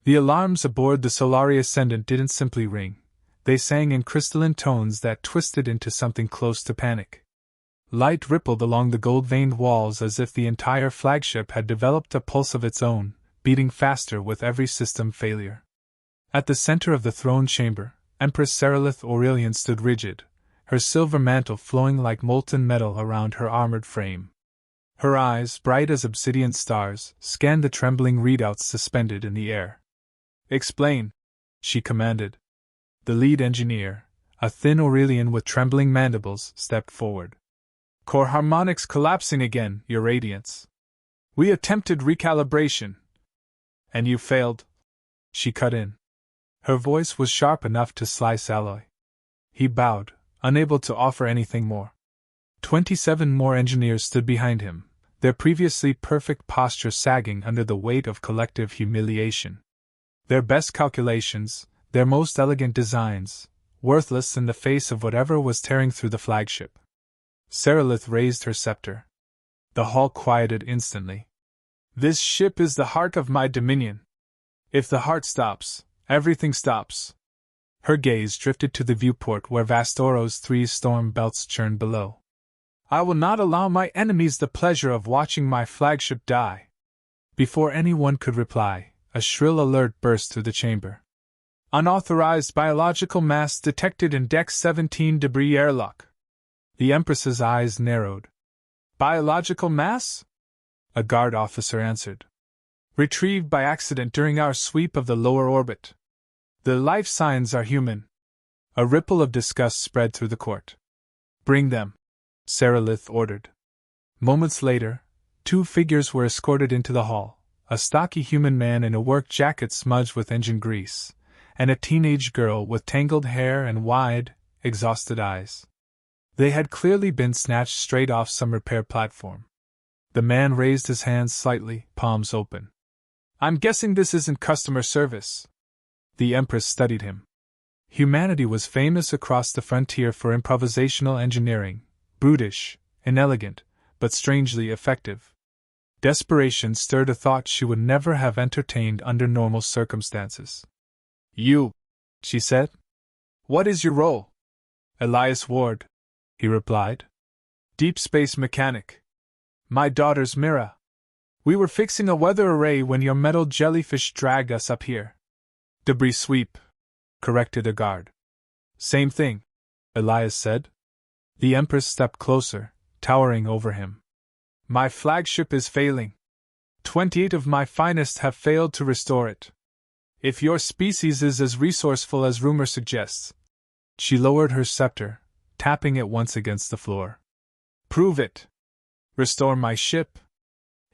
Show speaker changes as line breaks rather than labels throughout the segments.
The alarms aboard the Solari Ascendant didn't simply ring, they sang in crystalline tones that twisted into something close to panic. Light rippled along the gold-veined walls as if the entire flagship had developed a pulse of its own, beating faster with every system failure. At the center of the throne chamber, Empress Seralith Aurelian stood rigid, her silver mantle flowing like molten metal around her armored frame. Her eyes, bright as obsidian stars, scanned the trembling readouts suspended in the air. "Explain," she commanded. The lead engineer, a thin Aurelian with trembling mandibles, stepped forward. "Core harmonics collapsing again, Your Radiance. We attempted recalibration." "And you failed?" she cut in. Her voice was sharp enough to slice alloy. He bowed, unable to offer anything more. 27 more engineers stood behind him, their previously perfect posture sagging under the weight of collective humiliation. Their best calculations, their most elegant designs, worthless in the face of whatever was tearing through the flagship. Seralith raised her scepter. The hall quieted instantly. "This ship is the heart of my dominion. If the heart stops, everything stops." Her gaze drifted to the viewport where Vastoro's 3 storm belts churned below. "I will not allow my enemies the pleasure of watching my flagship die." Before anyone could reply, a shrill alert burst through the chamber. "Unauthorized biological mass detected in Deck 17 debris airlock." The Empress's eyes narrowed. "Biological mass?" a guard officer answered. "Retrieved by accident during our sweep of the lower orbit. The life signs are human." A ripple of disgust spread through the court. "Bring them," Seralith ordered. Moments later, 2 figures were escorted into the hall, a stocky human man in a work jacket smudged with engine grease, and a teenage girl with tangled hair and wide, exhausted eyes. They had clearly been snatched straight off some repair platform. The man raised his hands slightly, palms open. "I'm guessing this isn't customer service." The Empress studied him. Humanity was famous across the frontier for improvisational engineering, brutish, inelegant, but strangely effective. Desperation stirred a thought she would never have entertained under normal circumstances. "You," she said. "What is your role?" "Elias Ward," he replied. "Deep space mechanic. My daughter's Mira. We were fixing a weather array when your metal jellyfish dragged us up here." "Debris sweep," corrected a guard. "Same thing," Elias said. The Empress stepped closer, towering over him. "My flagship is failing. 28 of my finest have failed to restore it. If your species is as resourceful as rumor suggests." She lowered her scepter, tapping it once against the floor. "Prove it. Restore my ship.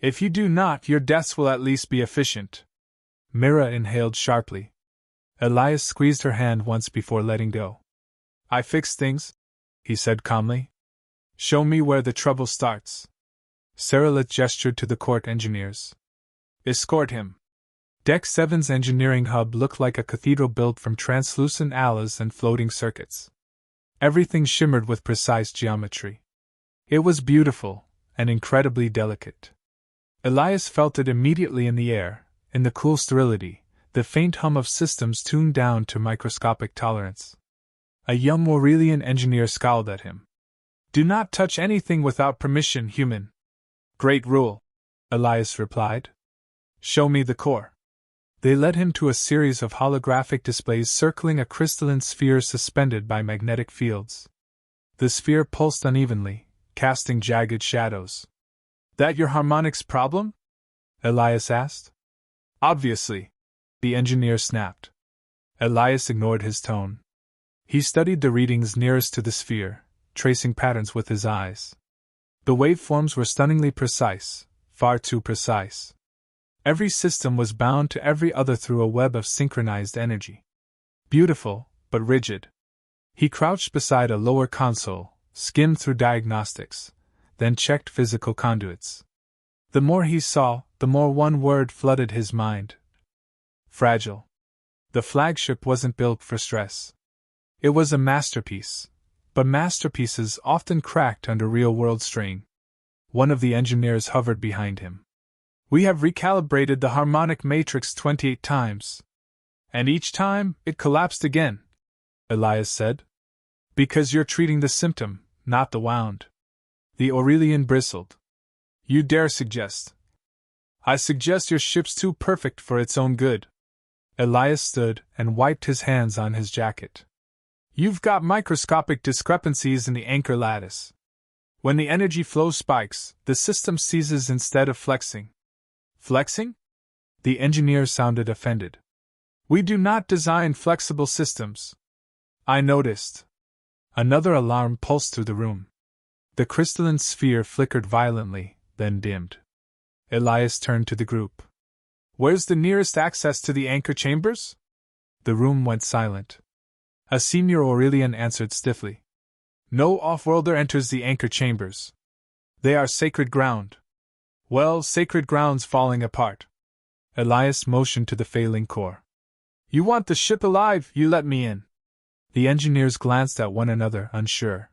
If you do not, your deaths will at least be efficient." Mira inhaled sharply. Elias squeezed her hand once before letting go. "I fix things," he said calmly. "Show me where the trouble starts." Seralith gestured to the court engineers. "Escort him." Deck 7's engineering hub looked like a cathedral built from translucent alas and floating circuits. Everything shimmered with precise geometry. It was beautiful, and incredibly delicate. Elias felt it immediately in the air, in the cool sterility, the faint hum of systems tuned down to microscopic tolerance. A young Aurelian engineer scowled at him. "Do not touch anything without permission, human." "Great rule," Elias replied. "Show me the core." They led him to a series of holographic displays circling a crystalline sphere suspended by magnetic fields. The sphere pulsed unevenly, casting jagged shadows. "That your harmonics problem?" Elias asked. "Obviously," the engineer snapped. Elias ignored his tone. He studied the readings nearest to the sphere, tracing patterns with his eyes. The waveforms were stunningly precise, far too precise. Every system was bound to every other through a web of synchronized energy. Beautiful, but rigid. He crouched beside a lower console, skimmed through diagnostics, then checked physical conduits. The more he saw, the more one word flooded his mind. Fragile. The flagship wasn't built for stress. It was a masterpiece, but masterpieces often cracked under real-world strain. One of the engineers hovered behind him. We have recalibrated the harmonic matrix 28 times. And each time, it collapsed again, Elias said. Because you're treating the symptom, not the wound. The Aurelian bristled. You dare suggest? I suggest your ship's too perfect for its own good. Elias stood and wiped his hands on his jacket. You've got microscopic discrepancies in the anchor lattice. When the energy flow spikes, the system seizes instead of flexing. Flexing? The engineer sounded offended. We do not design flexible systems. I noticed. Another alarm pulsed through the room. The crystalline sphere flickered violently, then dimmed. Elias turned to the group. Where's the nearest access to the anchor chambers? The room went silent. A senior Aurelian answered stiffly. No off-worlder enters the anchor chambers. They are sacred ground. Well, sacred ground's falling apart. Elias motioned to the failing core. You want the ship alive, you let me in. The engineers glanced at one another, unsure.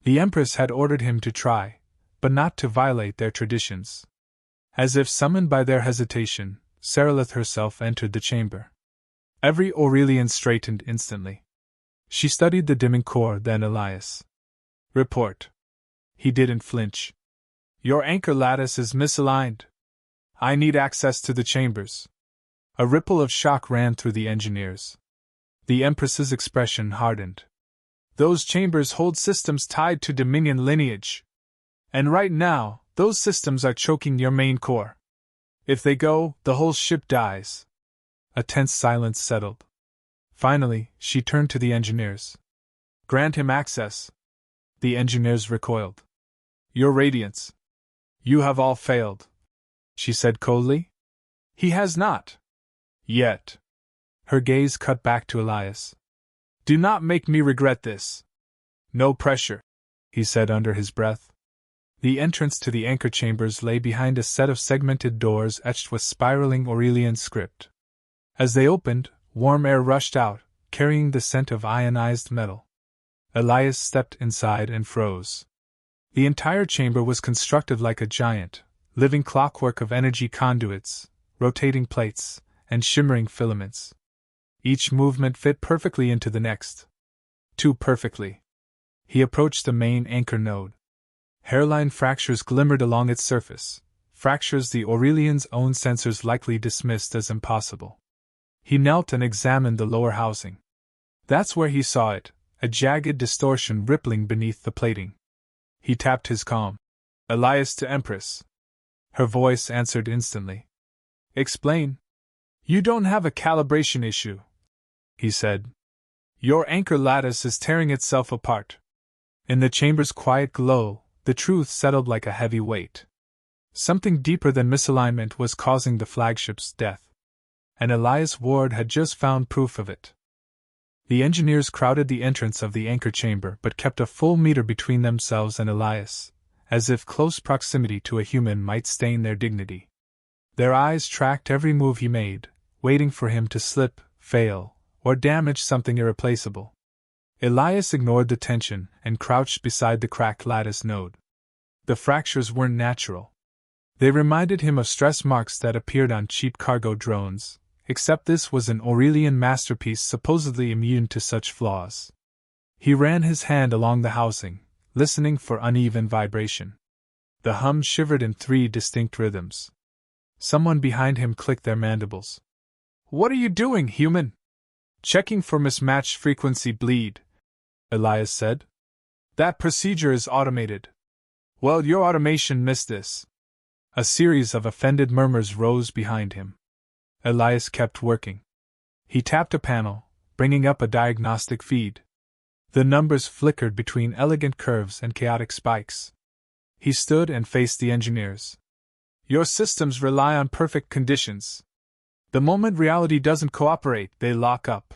The Empress had ordered him to try, but not to violate their traditions. As if summoned by their hesitation, Saralith herself entered the chamber. Every Aurelian straightened instantly. She studied the dimming core, then Elias. Report. He didn't flinch. Your anchor lattice is misaligned. I need access to the chambers. A ripple of shock ran through the engineers. The Empress's expression hardened. Those chambers hold systems tied to Dominion lineage. And right now, those systems are choking your main core. If they go, the whole ship dies. A tense silence settled. Finally, she turned to the engineers. Grant him access. The engineers recoiled. Your Radiance. You have all failed, she said coldly. He has not. Yet. Her gaze cut back to Elias. Do not make me regret this. No pressure, he said under his breath. The entrance to the anchor chambers lay behind a set of segmented doors etched with spiraling Aurelian script. As they opened, warm air rushed out, carrying the scent of ionized metal. Elias stepped inside and froze. The entire chamber was constructed like a giant, living clockwork of energy conduits, rotating plates, and shimmering filaments. Each movement fit perfectly into the next. Too perfectly. He approached the main anchor node. Hairline fractures glimmered along its surface, fractures the Aurelian's own sensors likely dismissed as impossible. He knelt and examined the lower housing. That's where he saw it, a jagged distortion rippling beneath the plating. He tapped his comm. Elias to Empress. Her voice answered instantly. Explain. You don't have a calibration issue, he said. Your anchor lattice is tearing itself apart. In the chamber's quiet glow, the truth settled like a heavy weight. Something deeper than misalignment was causing the flagship's death. And Elias Ward had just found proof of it. The engineers crowded the entrance of the anchor chamber but kept a full meter between themselves and Elias, as if close proximity to a human might stain their dignity. Their eyes tracked every move he made, waiting for him to slip, fail, or damage something irreplaceable. Elias ignored the tension and crouched beside the cracked lattice node. The fractures weren't natural. They reminded him of stress marks that appeared on cheap cargo drones, except this was an Aurelian masterpiece supposedly immune to such flaws. He ran his hand along the housing, listening for uneven vibration. The hum shivered in 3 distinct rhythms. Someone behind him clicked their mandibles. What are you doing, human? Checking for mismatched frequency bleed, Elias said. That procedure is automated. Well, your automation missed this. A series of offended murmurs rose behind him. Elias kept working. He tapped a panel, bringing up a diagnostic feed. The numbers flickered between elegant curves and chaotic spikes. He stood and faced the engineers. Your systems rely on perfect conditions. The moment reality doesn't cooperate, they lock up.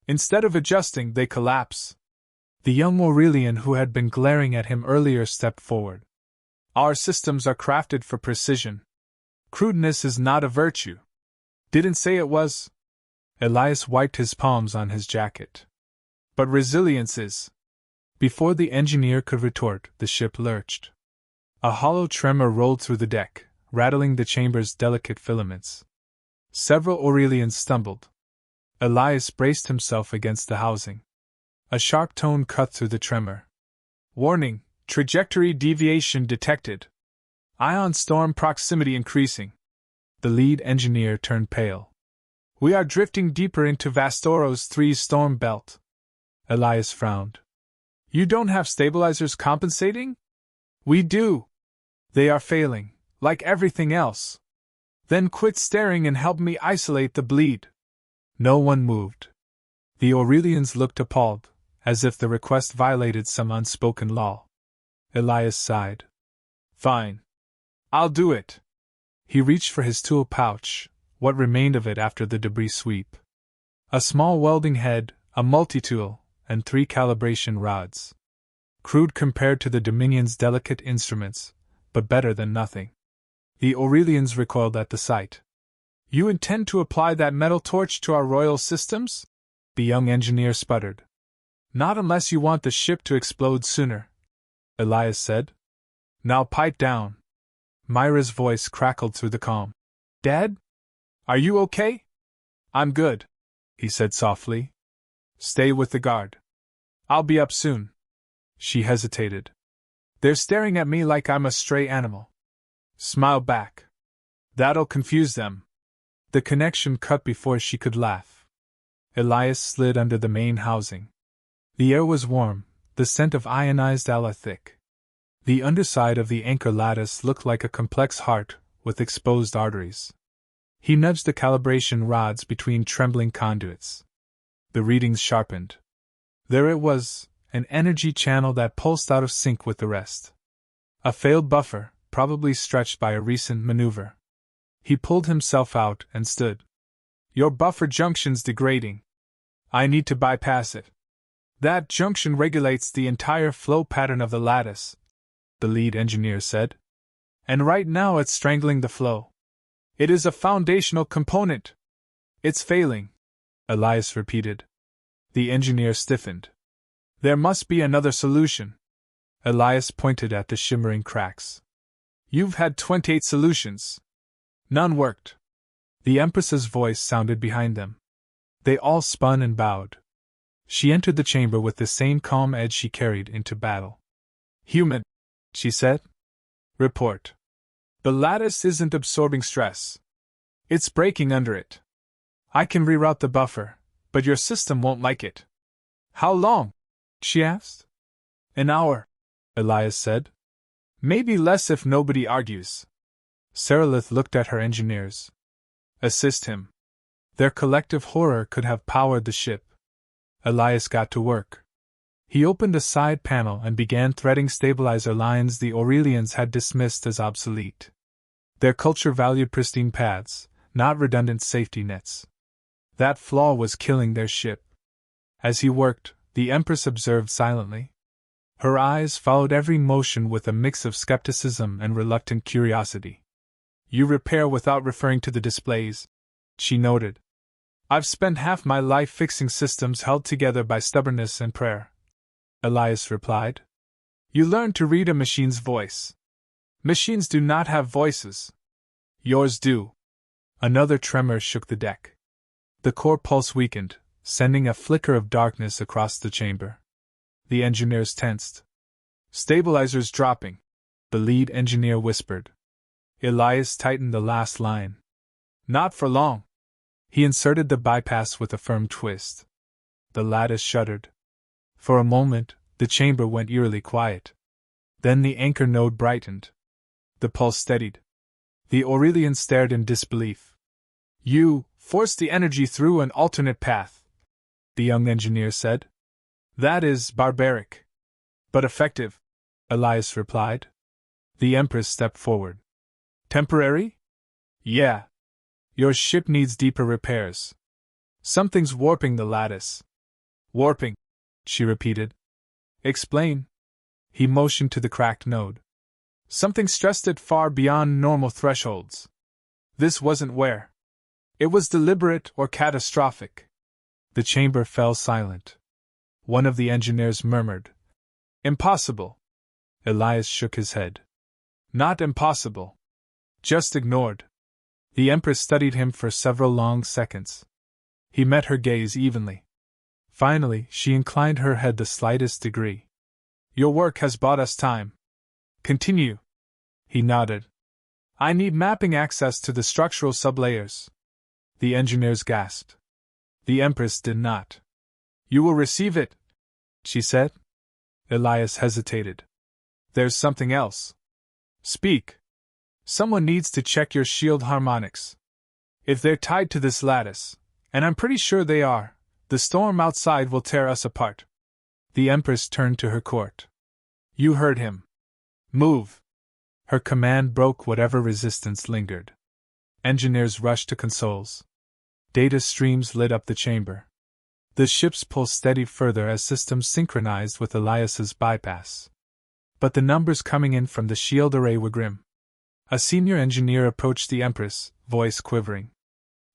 Instead of adjusting, they collapse. The young Aurelian who had been glaring at him earlier stepped forward. Our systems are crafted for precision. Crudeness is not a virtue. Didn't say it was. Elias wiped his palms on his jacket. But resilience is. Before the engineer could retort, the ship lurched. A hollow tremor rolled through the deck, rattling the chamber's delicate filaments. Several Aurelians stumbled. Elias braced himself against the housing. A sharp tone cut through the tremor. Warning, trajectory deviation detected. Ion storm proximity increasing. The lead engineer turned pale. We are drifting deeper into Vastoros 3's storm belt. Elias frowned. You don't have stabilizers compensating? We do. They are failing, like everything else. Then quit staring and help me isolate the bleed. No one moved. The Aurelians looked appalled, as if the request violated some unspoken law. Elias sighed. Fine. I'll do it. He reached for his tool pouch, what remained of it after the debris sweep. A small welding head, a multi-tool, and 3 calibration rods. Crude compared to the Dominion's delicate instruments, but better than nothing. The Aurelians recoiled at the sight. You intend to apply that metal torch to our royal systems? The young engineer sputtered. Not unless you want the ship to explode sooner, Elias said. Now pipe down. Myra's voice crackled through the calm. Dad? Are you okay? I'm good, he said softly. Stay with the guard. I'll be up soon. She hesitated. They're staring at me like I'm a stray animal. Smile back. That'll confuse them. The connection cut before she could laugh. Elias slid under the main housing. The air was warm, the scent of ionized ala thick. The underside of the anchor lattice looked like a complex heart with exposed arteries. He nudged the calibration rods between trembling conduits. The readings sharpened. There it was, an energy channel that pulsed out of sync with the rest. A failed buffer, probably stretched by a recent maneuver. He pulled himself out and stood. Your buffer junction's degrading. I need to bypass it. That junction regulates the entire flow pattern of the lattice, the lead engineer said. And right now it's strangling the flow. It is a foundational component. It's failing, Elias repeated. The engineer stiffened. There must be another solution. Elias pointed at the shimmering cracks. You've had 28 solutions. None worked. The Empress's voice sounded behind them. They all spun and bowed. She entered the chamber with the same calm edge she carried into battle. Human, she said. Report. The lattice isn't absorbing stress. It's breaking under it. I can reroute the buffer, but your system won't like it. How long? She asked. An hour, Elias said. Maybe less if nobody argues. Seralith looked at her engineers. Assist him. Their collective horror could have powered the ship. Elias got to work. He opened a side panel and began threading stabilizer lines the Aurelians had dismissed as obsolete. Their culture valued pristine paths, not redundant safety nets. That flaw was killing their ship. As he worked, the Empress observed silently. Her eyes followed every motion with a mix of skepticism and reluctant curiosity. You repair without referring to the displays, she noted. I've spent half my life fixing systems held together by stubbornness and prayer, Elias replied. You learn to read a machine's voice. Machines do not have voices. Yours do. Another tremor shook the deck. The core pulse weakened, sending a flicker of darkness across the chamber. The engineers tensed. Stabilizers dropping, the lead engineer whispered. Elias tightened the last line. Not for long. He inserted the bypass with a firm twist. The lattice shuddered. For a moment, the chamber went eerily quiet. Then the anchor node brightened. The pulse steadied. The Aurelian stared in disbelief. You forced the energy through an alternate path, the young engineer said. That is barbaric. But effective, Elias replied. The Empress stepped forward. Temporary? Yeah. Your ship needs deeper repairs. Something's warping the lattice. Warping, she repeated. Explain. He motioned to the cracked node. Something stressed it far beyond normal thresholds. This wasn't wear. It was deliberate or catastrophic. The chamber fell silent. One of the engineers murmured. Impossible. Elias shook his head. Not impossible. Just ignored. The Empress studied him for several long seconds. He met her gaze evenly. Finally, she inclined her head the slightest degree. Your work has bought us time. Continue. He nodded. I need mapping access to the structural sublayers. The engineers gasped. The Empress did not. You will receive it, she said. Elias hesitated. There's something else. Speak. Someone needs to check your shield harmonics. If they're tied to this lattice, and I'm pretty sure they are, the storm outside will tear us apart. The Empress turned to her court. You heard him. Move. Her command broke whatever resistance lingered. Engineers rushed to consoles. Data streams lit up the chamber. The ship's pulse steadied further as systems synchronized with Elias's bypass. But the numbers coming in from the shield array were grim. A senior engineer approached the Empress, voice quivering.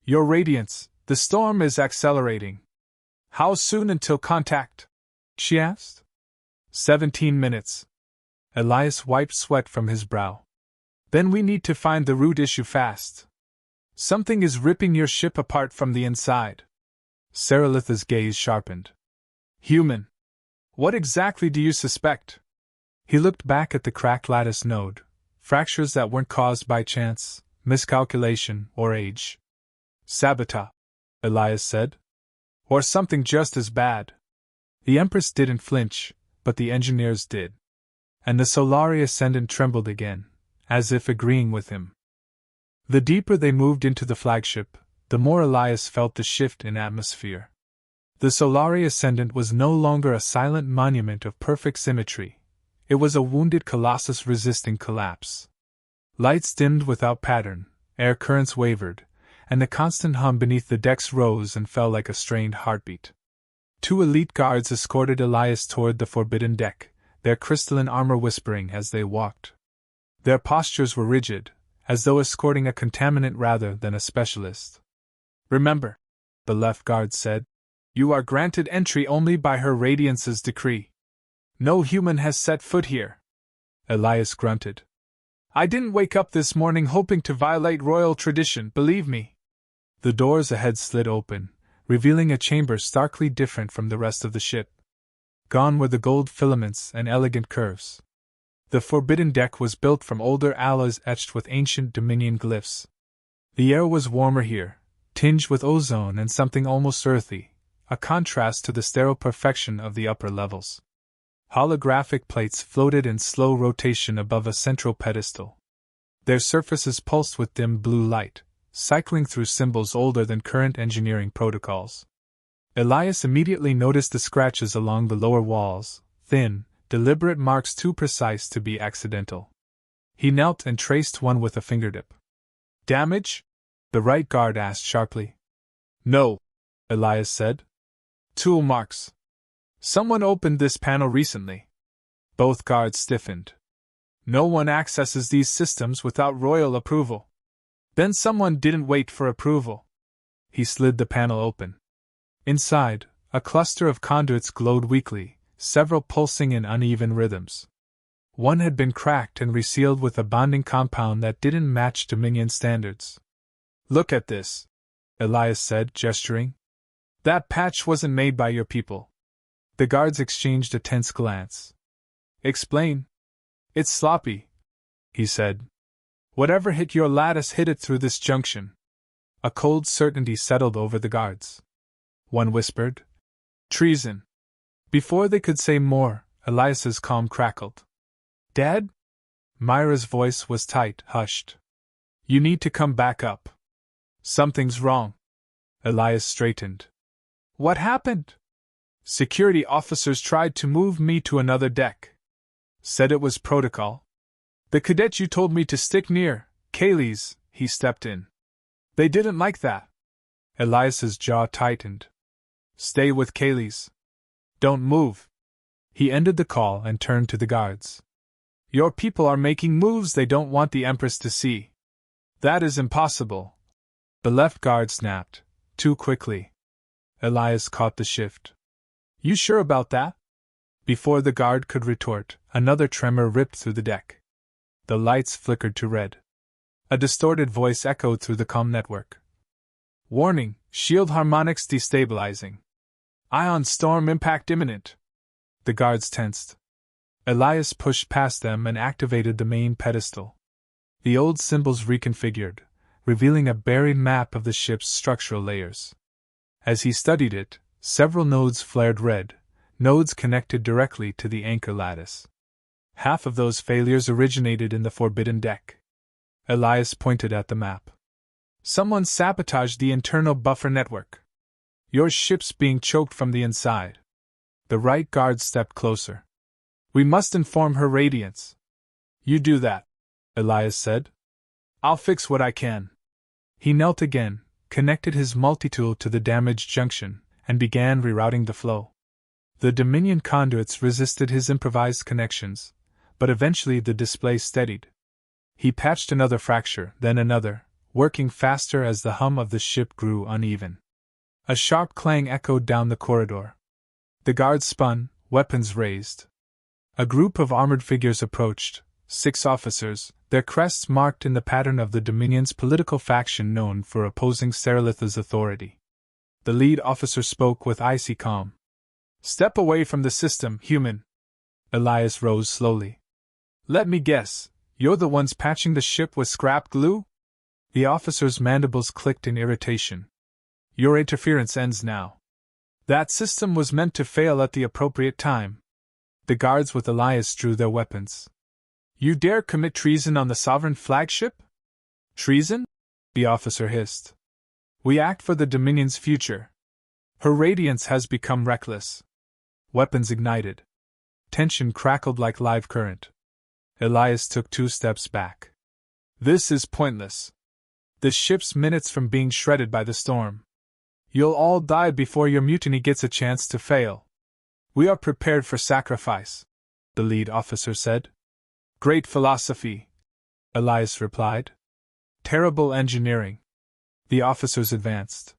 Your Radiance, the storm is accelerating. How soon until contact? She asked. 17 minutes. Elias wiped sweat from his brow. Then we need to find the root issue fast. Something is ripping your ship apart from the inside. Saralitha's gaze sharpened. Human. What exactly do you suspect? He looked back at the cracked lattice node. Fractures that weren't caused by chance, miscalculation, or age. Sabotage, Elias said. Or something just as bad. The Empress didn't flinch, but the engineers did. And the Solari Ascendant trembled again, as if agreeing with him. The deeper they moved into the flagship, the more Elias felt the shift in atmosphere. The Solari Ascendant was no longer a silent monument of perfect symmetry. It was a wounded colossus resisting collapse. Lights dimmed without pattern, air currents wavered, and the constant hum beneath the decks rose and fell like a strained heartbeat. 2 elite guards escorted Elias toward the forbidden deck, their crystalline armor whispering as they walked. Their postures were rigid, as though escorting a contaminant rather than a specialist. Remember, the left guard said, you are granted entry only by Her Radiance's decree. No human has set foot here. Elias grunted. I didn't wake up this morning hoping to violate royal tradition, believe me. The doors ahead slid open, revealing a chamber starkly different from the rest of the ship. Gone were the gold filaments and elegant curves. The forbidden deck was built from older alloys etched with ancient Dominion glyphs. The air was warmer here, tinged with ozone and something almost earthy, a contrast to the sterile perfection of the upper levels. Holographic plates floated in slow rotation above a central pedestal. Their surfaces pulsed with dim blue light, cycling through symbols older than current engineering protocols. Elias immediately noticed the scratches along the lower walls, thin, deliberate marks too precise to be accidental. He knelt and traced one with a fingertip. Damage? The right guard asked sharply. No, Elias said. Tool marks. Someone opened this panel recently. Both guards stiffened. No one accesses these systems without royal approval. Then someone didn't wait for approval. He slid the panel open. Inside, a cluster of conduits glowed weakly, several pulsing in uneven rhythms. One had been cracked and resealed with a bonding compound that didn't match Dominion standards. Look at this, Elias said, gesturing. That patch wasn't made by your people. The guards exchanged a tense glance. Explain. It's sloppy, he said. Whatever hit your lattice hit it through this junction. A cold certainty settled over the guards. One whispered, treason. Before they could say more, Elias's calm crackled. Dad? Myra's voice was tight, hushed. You need to come back up. Something's wrong. Elias straightened. What happened? Security officers tried to move me to another deck. Said it was protocol. The cadet you told me to stick near, Kaylee's, he stepped in. They didn't like that. Elias's jaw tightened. Stay with Kaylee's. Don't move. He ended the call and turned to the guards. Your people are making moves they don't want the Empress to see. That is impossible. The left guard snapped, too quickly. Elias caught the shift. You sure about that? Before the guard could retort, another tremor ripped through the deck. The lights flickered to red. A distorted voice echoed through the comm network. Warning, shield harmonics destabilizing. Ion storm impact imminent. The guards tensed. Elias pushed past them and activated the main pedestal. The old symbols reconfigured, revealing a buried map of the ship's structural layers. As he studied it, several nodes flared red, nodes connected directly to the anchor lattice. Half of those failures originated in the forbidden deck. Elias pointed at the map. Someone sabotaged the internal buffer network. Your ship's being choked from the inside. The right guard stepped closer. We must inform Her Radiance. You do that, Elias said. I'll fix what I can. He knelt again, connected his multi-tool to the damaged junction, and began rerouting the flow. The Dominion conduits resisted his improvised connections, but eventually the display steadied. He patched another fracture, then another, working faster as the hum of the ship grew uneven. A sharp clang echoed down the corridor. The guards spun, weapons raised. A group of armored figures approached, 6 officers, their crests marked in the pattern of the Dominion's political faction known for opposing Seralitha's authority. The lead officer spoke with icy calm. Step away from the system, human. Elias rose slowly. Let me guess, you're the ones patching the ship with scrap glue? The officer's mandibles clicked in irritation. Your interference ends now. That system was meant to fail at the appropriate time. The guards with Elias drew their weapons. You dare commit treason on the Sovereign flagship? Treason? The officer hissed. We act for the Dominion's future. Her Radiance has become reckless. Weapons ignited. Tension crackled like live current. Elias took 2 steps back. This is pointless. The ship's minutes from being shredded by the storm. You'll all die before your mutiny gets a chance to fail. We are prepared for sacrifice, the lead officer said. Great philosophy, Elias replied. Terrible engineering. The officers advanced.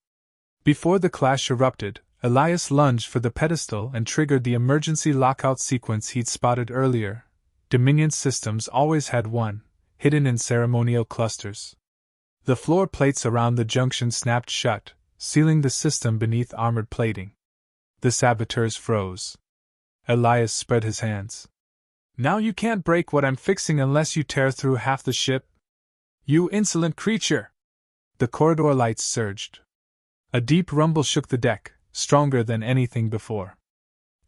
Before the clash erupted, Elias lunged for the pedestal and triggered the emergency lockout sequence he'd spotted earlier. Dominion systems always had one, hidden in ceremonial clusters. The floor plates around the junction snapped shut, sealing the system beneath armored plating. The saboteurs froze. Elias spread his hands. Now you can't break what I'm fixing unless you tear through half the ship. You insolent creature! The corridor lights surged. A deep rumble shook the deck, stronger than anything before.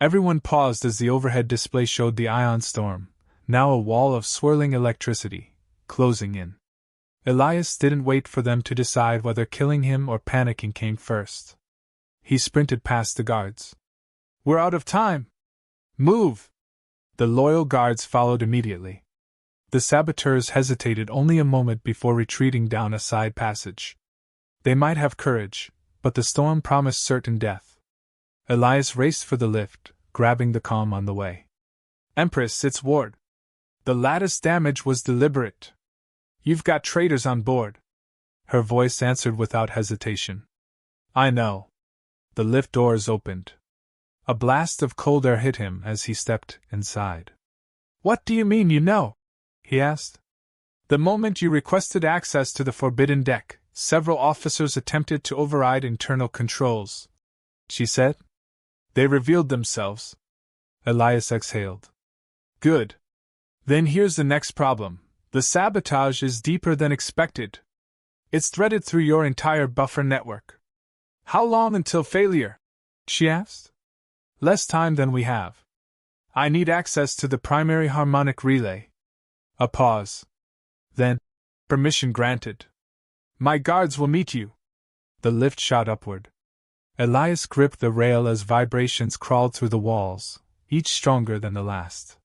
Everyone paused as the overhead display showed the ion storm, now a wall of swirling electricity, closing in. Elias didn't wait for them to decide whether killing him or panicking came first. He sprinted past the guards. We're out of time! Move! The loyal guards followed immediately. The saboteurs hesitated only a moment before retreating down a side passage. They might have courage, but the storm promised certain death. Elias raced for the lift, grabbing the comm on the way. Empress, it's Ward. The lattice damage was deliberate. You've got traitors on board. Her voice answered without hesitation. I know. The lift doors opened. A blast of cold air hit him as he stepped inside. What do you mean you know? He asked. The moment you requested access to the forbidden deck, several officers attempted to override internal controls, she said. They revealed themselves. Elias exhaled. Good. Then here's the next problem. The sabotage is deeper than expected. It's threaded through your entire buffer network. How long until failure? She asked. Less time than we have. I need access to the primary harmonic relay. A pause. Then, permission granted. My guards will meet you. The lift shot upward. Elias gripped the rail as vibrations crawled through the walls, each stronger than the last.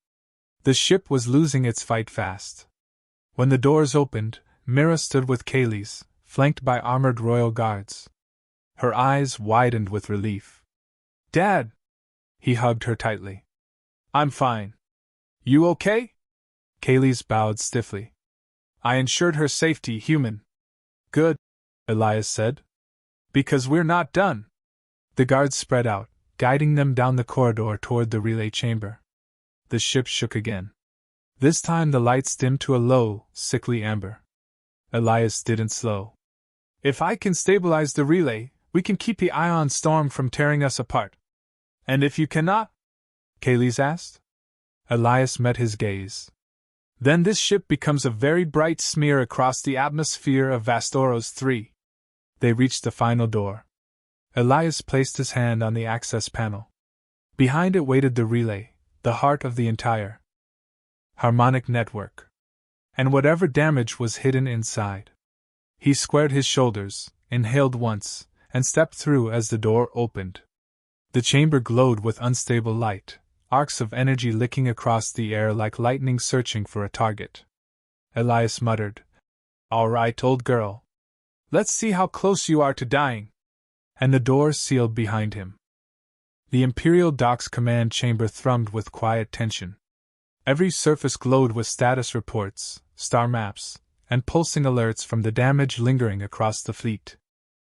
The ship was losing its fight fast. When the doors opened, Mira stood with Kaylee's, flanked by armored royal guards. Her eyes widened with relief. Dad! He hugged her tightly. I'm fine. You okay? Kaylee's bowed stiffly. I ensured her safety, human. Good, Elias said. Because we're not done. The guards spread out, guiding them down the corridor toward the relay chamber. The ship shook again. This time the lights dimmed to a low, sickly amber. Elias didn't slow. If I can stabilize the relay, we can keep the ion storm from tearing us apart. And if you cannot? Kaylee's asked. Elias met his gaze. Then this ship becomes a very bright smear across the atmosphere of Vastoros 3. They reached the final door. Elias placed his hand on the access panel. Behind it waited the relay, the heart of the entire harmonic network. And whatever damage was hidden inside. He squared his shoulders, inhaled once, and stepped through as the door opened. The chamber glowed with unstable light, arcs of energy licking across the air like lightning searching for a target. Elias muttered, "All right, old girl. Let's see how close you are to dying." And the door sealed behind him. The Imperial Docks command chamber thrummed with quiet tension. Every surface glowed with status reports, star maps, and pulsing alerts from the damage lingering across the fleet.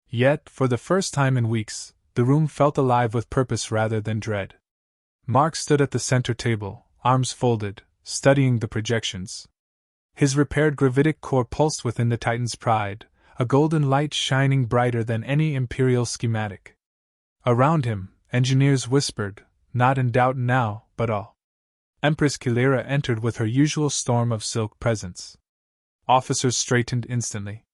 Yet, for the first time in weeks, the room felt alive with purpose rather than dread. Mark stood at the center table, arms folded, studying the projections. His repaired gravitic core pulsed within the Titan's pride, a golden light shining brighter than any Imperial schematic. Around him, engineers whispered, not in doubt now, but awe. Empress Kilera entered with her usual storm of silk presence. Officers straightened instantly.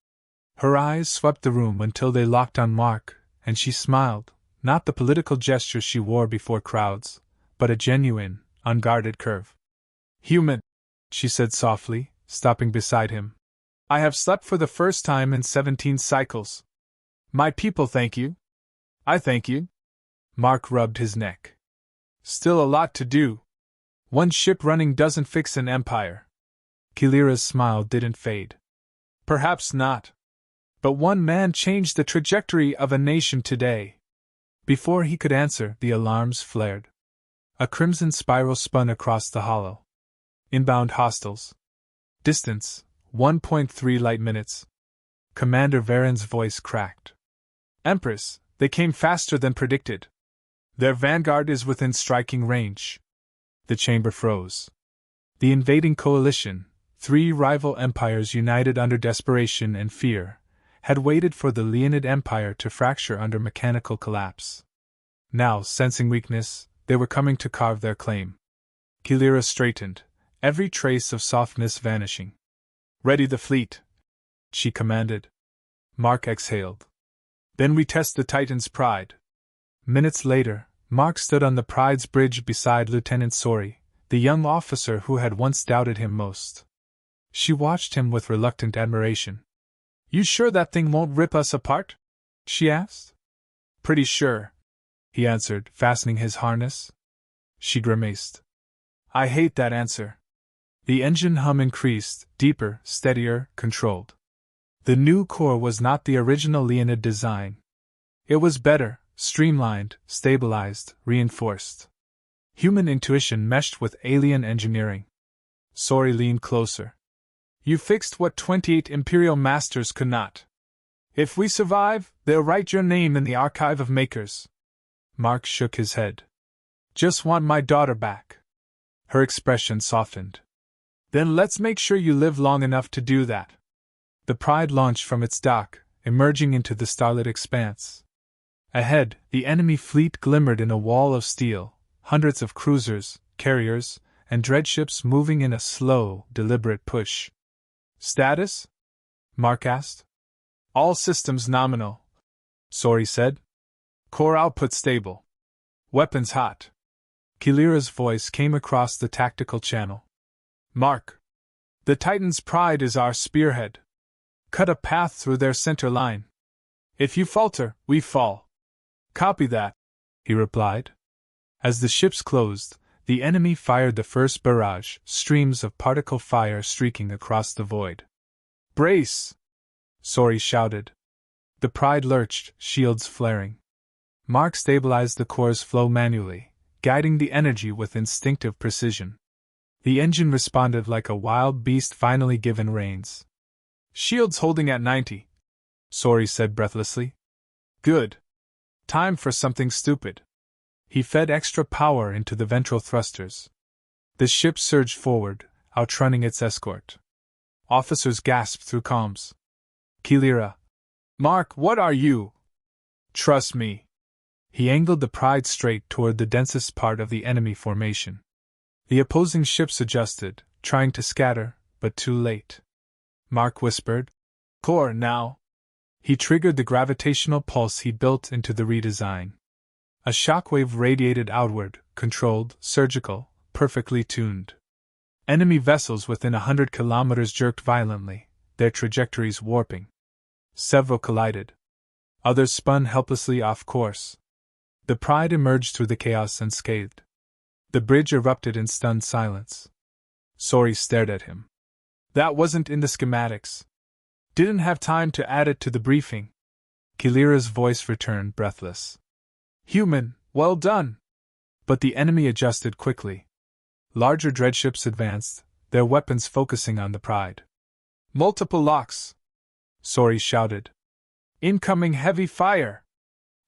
Her eyes swept the room until they locked on Mark, and she smiled, not the political gesture she wore before crowds, but a genuine, unguarded curve. "Human," she said softly, stopping beside him. "I have slept for the first time in 17 cycles. My people thank you. I thank you." Mark rubbed his neck. "Still a lot to do. One ship running doesn't fix an empire." Kilira's smile didn't fade. "Perhaps not. But one man changed the trajectory of a nation today." Before he could answer, the alarms flared. A crimson spiral spun across the hollow. Inbound hostiles. Distance, 1.3 light minutes. Commander Varen's voice cracked. "Empress, they came faster than predicted. Their vanguard is within striking range." The chamber froze. The invading coalition, 3 rival empires united under desperation and fear, had waited for the Leonid Empire to fracture under mechanical collapse. Now, sensing weakness, they were coming to carve their claim. Kilira straightened, every trace of softness vanishing. "Ready the fleet," she commanded. Mark exhaled. "Then we test the Titan's pride." Minutes later, Mark stood on the Pride's bridge beside Lieutenant Sori, the young officer who had once doubted him most. She watched him with reluctant admiration. "You sure that thing won't rip us apart?" she asked. "Pretty sure," he answered, fastening his harness. She grimaced. "I hate that answer." The engine hum increased, deeper, steadier, controlled. The new core was not the original Leonid design. It was better, streamlined, stabilized, reinforced. Human intuition meshed with alien engineering. Sori leaned closer. "You fixed what 28 Imperial Masters could not. If we survive, they'll write your name in the archive of makers." Mark shook his head. "Just want my daughter back." Her expression softened. "Then let's make sure you live long enough to do that." The Pride launched from its dock, emerging into the starlit expanse. Ahead, the enemy fleet glimmered in a wall of steel, hundreds of cruisers, carriers, and dreadships moving in a slow, deliberate push. "Status?" Mark asked. "All systems nominal," Sori said. "Core output stable. Weapons hot." Kilira's voice came across the tactical channel. "Mark. The Titan's pride is our spearhead. Cut a path through their center line. If you falter, we fall." "Copy that," he replied. As the ships closed, the enemy fired the first barrage, streams of particle fire streaking across the void. "Brace!" Sori shouted. The Pride lurched, shields flaring. Mark stabilized the core's flow manually, guiding the energy with instinctive precision. The engine responded like a wild beast finally given reins. "Shields holding at 90, Sori said breathlessly. "Good. Time for something stupid." He fed extra power into the ventral thrusters. The ship surged forward, outrunning its escort. Officers gasped through comms. Kilira. Mark, what are you? Trust me. He angled the Pride straight toward the densest part of the enemy formation. The opposing ships adjusted, trying to scatter, but too late. Mark whispered, Core now. He triggered the gravitational pulse he built into the redesign. A shockwave radiated outward, controlled, surgical, perfectly tuned. Enemy vessels within 100 kilometers jerked violently, their trajectories warping. Several collided. Others spun helplessly off course. The Pride emerged through the chaos unscathed. The bridge erupted in stunned silence. Sori stared at him. That wasn't in the schematics. Didn't have time to add it to the briefing. Kilira's voice returned, breathless. Human, well done! But the enemy adjusted quickly. Larger dreadships advanced, their weapons focusing on the Pride. Multiple locks! Sori shouted. Incoming heavy fire!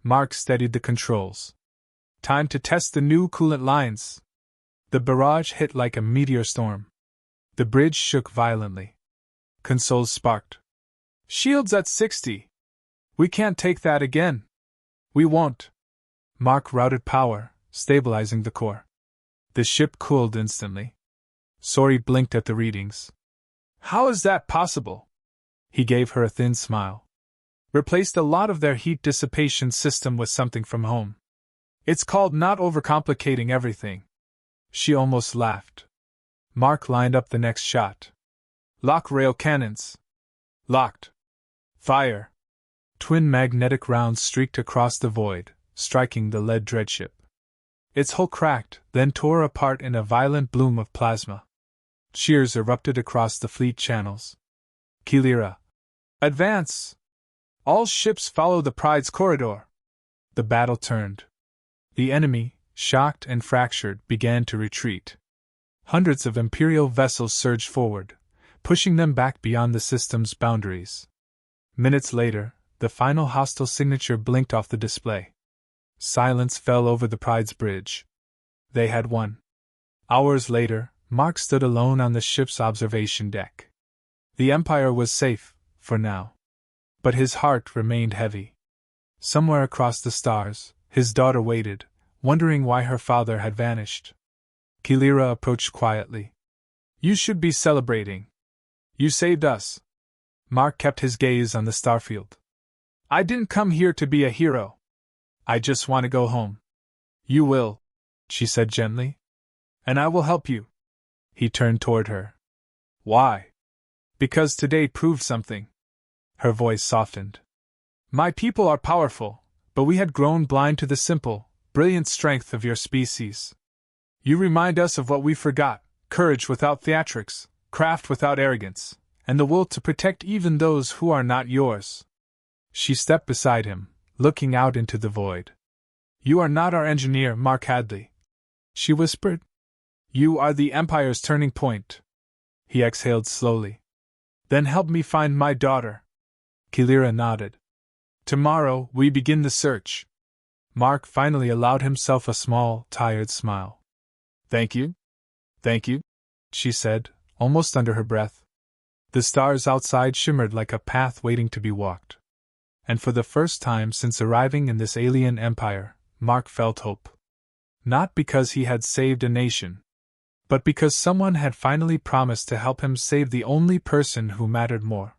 Mark steadied the controls. Time to test the new coolant lines. The barrage hit like a meteor storm. The bridge shook violently. Consoles sparked. Shields at 60. We can't take that again. We won't. Mark routed power, stabilizing the core. The ship cooled instantly. Sori blinked at the readings. How is that possible? He gave her a thin smile. Replaced a lot of their heat dissipation system with something from home. It's called not overcomplicating everything. She almost laughed. Mark lined up the next shot. Lock rail cannons. Locked. Fire. Twin magnetic rounds streaked across the void, striking the lead dreadship. Its hull cracked, then tore apart in a violent bloom of plasma. Cheers erupted across the fleet channels. Kilira. Advance! All ships follow the Pride's corridor. The battle turned. The enemy, shocked and fractured, began to retreat. Hundreds of Imperial vessels surged forward, pushing them back beyond the system's boundaries. Minutes later, the final hostile signature blinked off the display. Silence fell over the Pride's bridge. They had won. Hours later, Mark stood alone on the ship's observation deck. The Empire was safe, for now. But his heart remained heavy. Somewhere across the stars, his daughter waited, wondering why her father had vanished. Kilira approached quietly. You should be celebrating. You saved us. Mark kept his gaze on the starfield. I didn't come here to be a hero. I just want to go home. You will, she said gently. And I will help you. He turned toward her. Why? Because today proved something. Her voice softened. My people are powerful, but we had grown blind to the simple, brilliant strength of your species. You remind us of what we forgot: courage without theatrics, craft without arrogance, and the will to protect even those who are not yours. She stepped beside him, looking out into the void. You are not our engineer, Mark Hadley, she whispered. You are the Empire's turning point. He exhaled slowly. Then help me find my daughter. Kilira nodded. Tomorrow, we begin the search. Mark finally allowed himself a small, tired smile. Thank you? Thank you? She said, almost under her breath. The stars outside shimmered like a path waiting to be walked. And for the first time since arriving in this alien empire, Mark felt hope. Not because he had saved a nation, but because someone had finally promised to help him save the only person who mattered more.